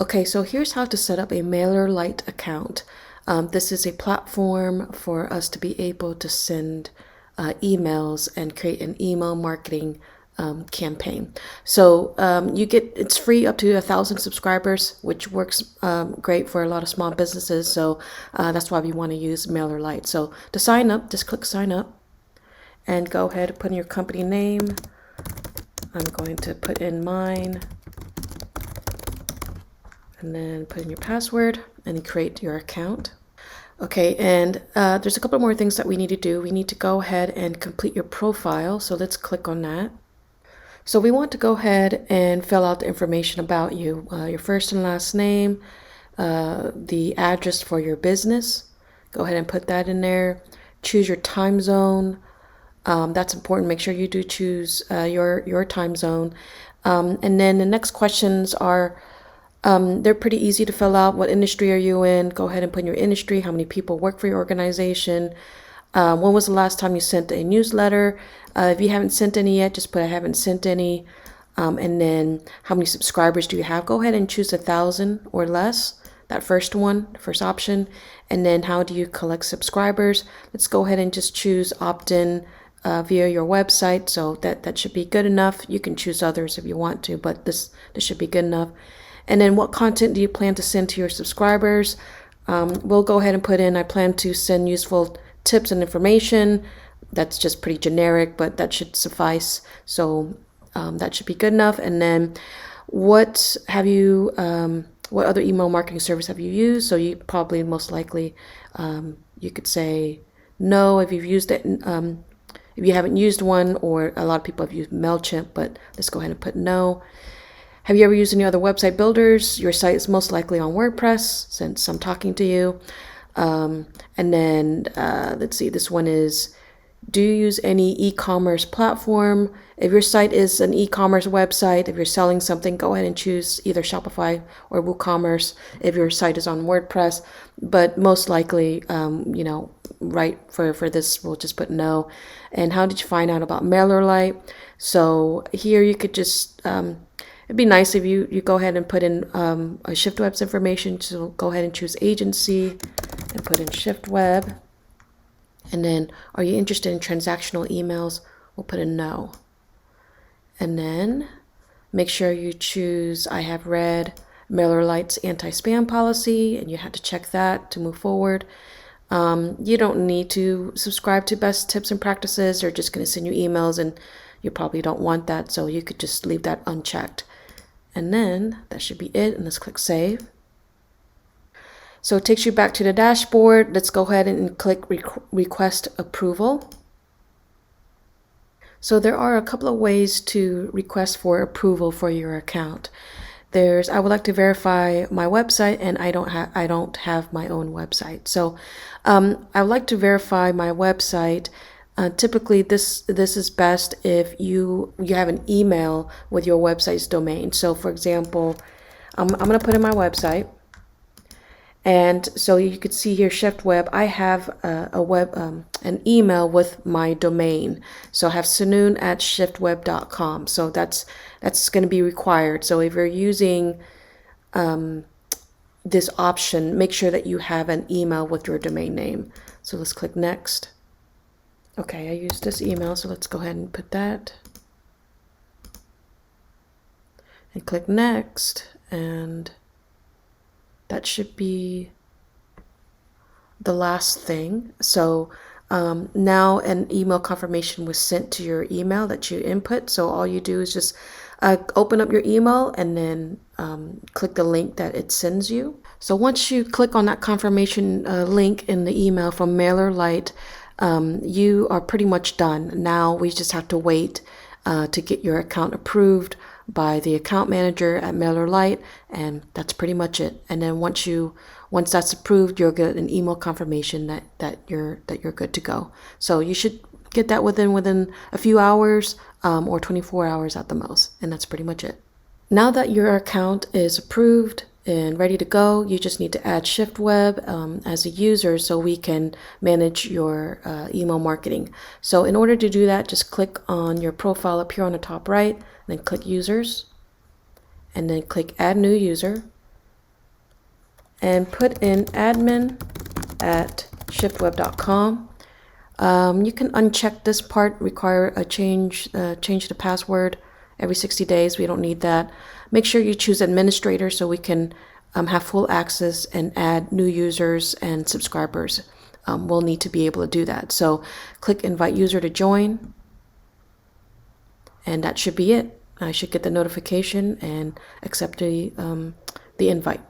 Okay, so here's how to set up a MailerLite account. This is a platform for us to be able to send emails and create an email marketing campaign. So it's free up to 1,000 subscribers, which works great for a lot of small businesses. So that's why we want to use MailerLite. So to sign up, just click sign up and go ahead and put in your company name. I'm going to put in mine. And then put in your password and create your account. Okay, and there's a couple more things that we need to do. We need to go ahead and complete your profile. So let's click on that. So we want to go ahead and fill out the information about you, your first and last name, the address for your business. Go ahead and put that in there. Choose your time zone. That's important. Make sure you do choose your time zone. And then the next questions are, they're pretty easy to fill out. What industry are you in? Go ahead and put in your industry. How many people work for your organization? When was the last time you sent a newsletter? If you haven't sent any yet, just put I haven't sent any. And then how many subscribers do you have? Go ahead and choose 1,000 or less. That first one, first option. And then how do you collect subscribers? Let's go ahead and just choose opt-in via your website. So that should be good enough. You can choose others if you want to, but this should be good enough. And then what content do you plan to send to your subscribers? We'll go ahead and put in, I plan to send useful tips and information. That's just pretty generic, but that should suffice. So that should be good enough. And then what other email marketing service have you used? So you probably most likely, you could say no if you've used it. If you haven't used one, or a lot of people have used MailChimp, but let's go ahead and put no. Have you ever used any other website builders? Your site is most likely on WordPress, since I'm talking to you. And then let's see, this one is, do you use any e-commerce platform? If your site is an e-commerce website, if you're selling something, go ahead and choose either Shopify or WooCommerce if your site is on WordPress. But most likely, right for this, we'll just put no. And how did you find out about MailerLite? So here you could just, it'd be nice if you go ahead and put in a ShiftWeb's information. So go ahead and choose agency and put in ShiftWeb. And then, are you interested in transactional emails? We'll put in no. And then make sure you choose, I have read MailerLite's anti-spam policy, and you have to check that to move forward. You don't need to subscribe to best tips and practices. They're just going to send you emails, and you probably don't want that. So you could just leave that unchecked. And then that should be it. And let's click save. So it takes you back to the dashboard. Let's go ahead and click request approval. So there are a couple of ways to request for approval for your account. I would like to verify my website, and I don't have my own website. So I would like to verify my website. Typically, this is best if you have an email with your website's domain. So for example, I'm going to put in my website. And so you could see here, ShiftWeb, I have an email with my domain. So I have sanoon@shiftweb.com. So that's going to be required. So if you're using this option, make sure that you have an email with your domain name. So let's click next. Okay, I used this email, so let's go ahead and put that. And click next, and that should be the last thing. So now an email confirmation was sent to your email that you input. So all you do is just open up your email and then click the link that it sends you. So once you click on that confirmation link in the email from MailerLite, you are pretty much done. Now we just have to wait to get your account approved by the account manager at MailerLite, and that's pretty much it. And then once that's approved, you'll get an email confirmation that you're good to go. So you should get that within a few hours or 24 hours at the most, and that's pretty much it. Now that your account is approved and ready to go, you just need to add ShiftWeb as a user so we can manage your email marketing. So in order to do that, just click on your profile up here on the top right, then click users, and then click add new user. and put in admin@shiftweb.com. You can uncheck this part, require a change the password every 60 days. We don't need that. Make sure you choose administrator so we can have full access and add new users and subscribers. We'll need to be able to do that. So click invite user to join, and that should be it. I should get the notification and accept the invite.